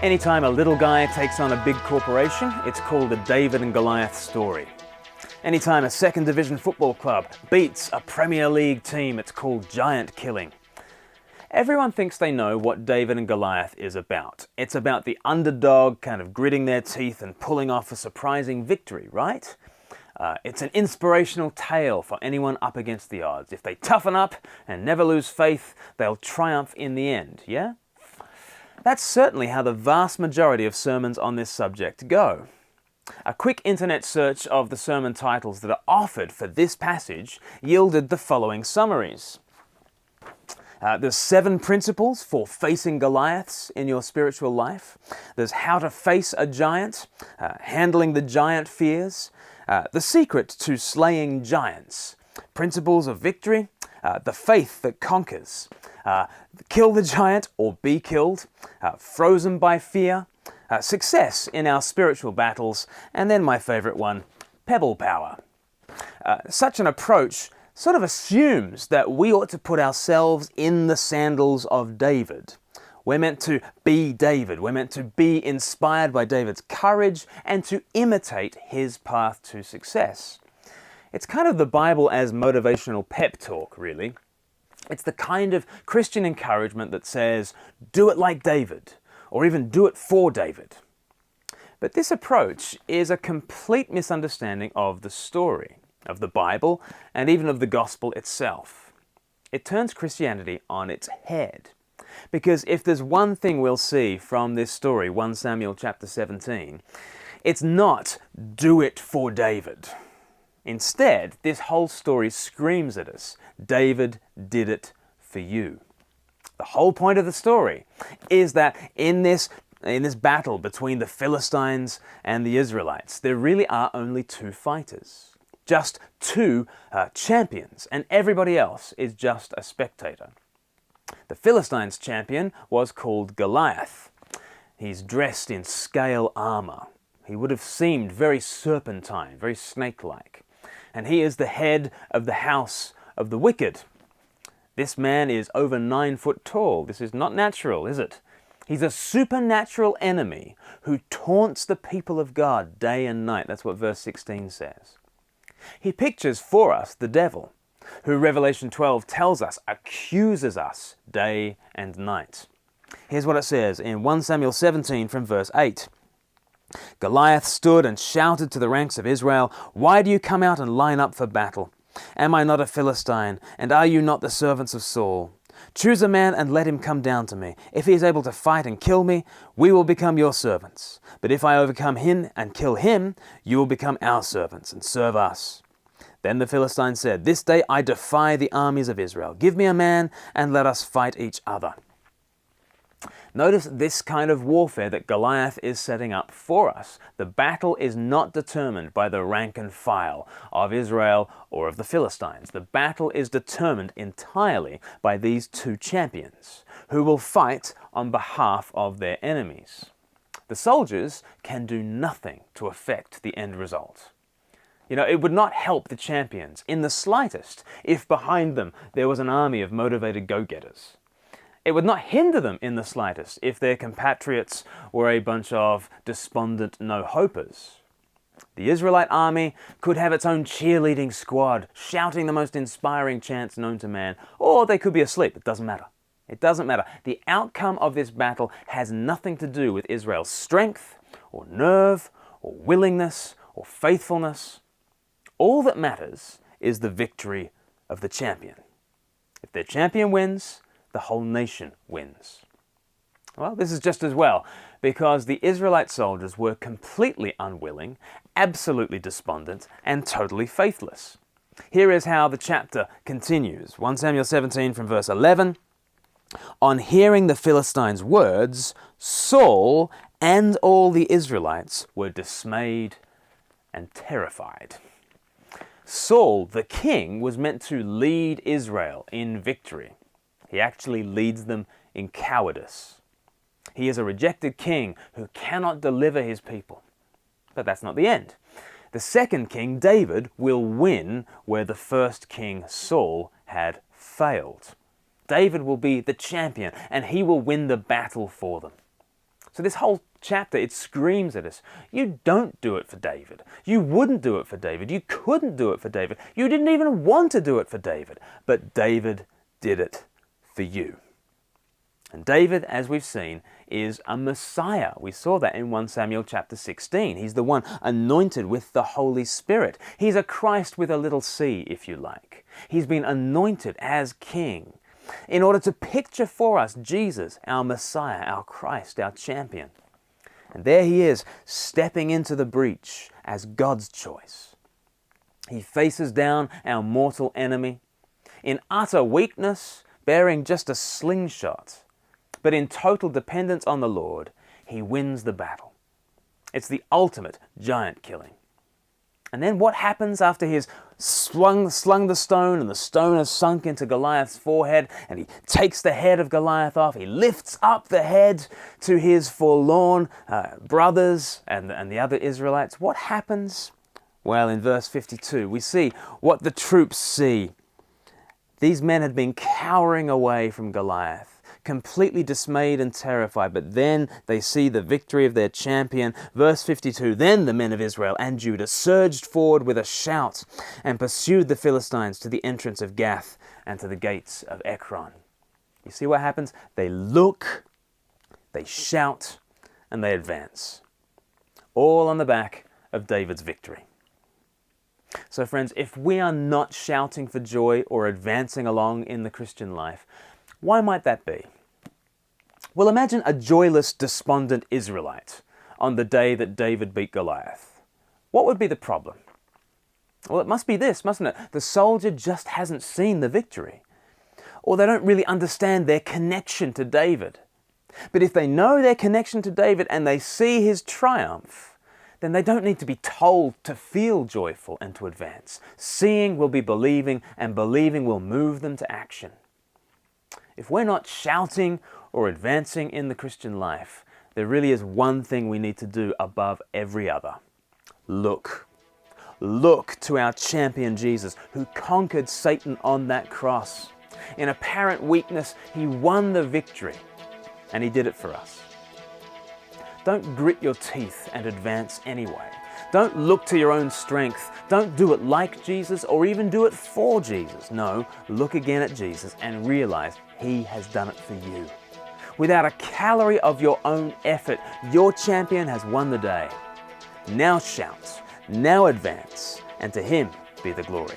Anytime a little guy takes on a big corporation, it's called a David and Goliath story. Anytime a second division football club beats a Premier League team, it's called giant killing. Everyone thinks they know what David and Goliath is about. It's about the underdog kind of gritting their teeth and pulling off a surprising victory, right? It's an inspirational tale for anyone up against the odds. If they toughen up and never lose faith, they'll triumph in the end, yeah? That's certainly how the vast majority of sermons on this subject go. A quick internet search of the sermon titles that are offered for this passage yielded the following summaries. There's 7 principles for facing Goliaths in your spiritual life. There's how to face a giant, handling the giant fears, the secret to slaying giants, principles of victory, the faith that conquers, kill the giant or be killed, frozen by fear, success in our spiritual battles, and then my favorite one, pebble power. Such an approach sort of assumes that we ought to put ourselves in the sandals of David. We're meant to be David. We're meant to be inspired by David's courage and to imitate his path to success. It's kind of the Bible as motivational pep talk, really. It's the kind of Christian encouragement that says, do it like David, or even do it for David. But this approach is a complete misunderstanding of the story, of the Bible, and even of the gospel itself. It turns Christianity on its head. Because if there's one thing we'll see from this story, 1 Samuel chapter 17, it's not do it for David. Instead, this whole story screams at us, David did it for you. The whole point of the story is that in this battle between the Philistines and the Israelites, there really are only 2 fighters. Just 2 champions, and everybody else is just a spectator. The Philistines' champion was called Goliath. He's dressed in scale armor. He would have seemed very serpentine, very snake-like. And he is the head of the house of the wicked. This man is over 9 foot tall. This is not natural, is it? He's a supernatural enemy who taunts the people of God day and night. That's what verse 16 says. He pictures for us the devil, who Revelation 12 tells us accuses us day and night. Here's what it says in 1 Samuel 17 from verse 8. Goliath stood and shouted to the ranks of Israel, "Why do you come out and line up for battle? Am I not a Philistine, and are you not the servants of Saul? Choose a man and let him come down to me. If he is able to fight and kill me, we will become your servants. But if I overcome him and kill him, you will become our servants and serve us." Then the Philistine said, "This day I defy the armies of Israel. Give me a man and let us fight each other." Notice this kind of warfare that Goliath is setting up for us. The battle is not determined by the rank and file of Israel or of the Philistines. The battle is determined entirely by these 2 champions who will fight on behalf of their enemies. The soldiers can do nothing to affect the end result. It would not help the champions in the slightest if behind them there was an army of motivated go-getters. It would not hinder them in the slightest if their compatriots were a bunch of despondent no-hopers. The Israelite army could have its own cheerleading squad, shouting the most inspiring chants known to man, or they could be asleep. It doesn't matter. It doesn't matter. The outcome of this battle has nothing to do with Israel's strength, or nerve, or willingness, or faithfulness. All that matters is the victory of the champion. If their champion wins, the whole nation wins. Well, this is just as well, because the Israelite soldiers were completely unwilling, absolutely despondent, and totally faithless. Here is how the chapter continues. 1 Samuel 17 from verse 11. On hearing the Philistines' words, Saul and all the Israelites were dismayed and terrified. Saul, the king, was meant to lead Israel in victory. He actually leads them in cowardice. He is a rejected king who cannot deliver his people. But that's not the end. The second king, David, will win where the first king, Saul, had failed. David will be the champion, and he will win the battle for them. So this whole chapter, it screams at us, you don't do it for David. You wouldn't do it for David. You couldn't do it for David. You didn't even want to do it for David. But David did it for you. And David, as we've seen, is a Messiah. We saw that in 1 Samuel chapter 16. He's the one anointed with the Holy Spirit. He's a Christ with a little c, if you like. He's been anointed as king in order to picture for us Jesus, our Messiah, our Christ, our champion. And there he is, stepping into the breach as God's choice. He faces down our mortal enemy in utter weakness, bearing just a slingshot. But in total dependence on the Lord, he wins the battle. It's the ultimate giant killing. And then what happens after he's slung the stone and the stone has sunk into Goliath's forehead and he takes the head of Goliath off, he lifts up the head to his forlorn brothers and the other Israelites. What happens? Well, in verse 52, we see what the troops see. These men had been cowering away from Goliath, completely dismayed and terrified, but then they see the victory of their champion. Verse 52, then the men of Israel and Judah surged forward with a shout and pursued the Philistines to the entrance of Gath and to the gates of Ekron. You see what happens? They look, they shout, and they advance. All on the back of David's victory. So friends, if we are not shouting for joy or advancing along in the Christian life, why might that be? Well, imagine a joyless, despondent Israelite on the day that David beat Goliath. What would be the problem? Well, it must be this, mustn't it? The soldier just hasn't seen the victory. Or they don't really understand their connection to David. But if they know their connection to David and they see his triumph, then they don't need to be told to feel joyful and to advance. Seeing will be believing, and believing will move them to action. If we're not shouting or advancing in the Christian life, there really is one thing we need to do above every other. Look. Look to our champion Jesus, who conquered Satan on that cross. In apparent weakness, he won the victory, and he did it for us. Don't grit your teeth and advance anyway. Don't look to your own strength. Don't do it like Jesus or even do it for Jesus. No, look again at Jesus and realize he has done it for you. Without a calorie of your own effort, your champion has won the day. Now shout, now advance, and to him be the glory.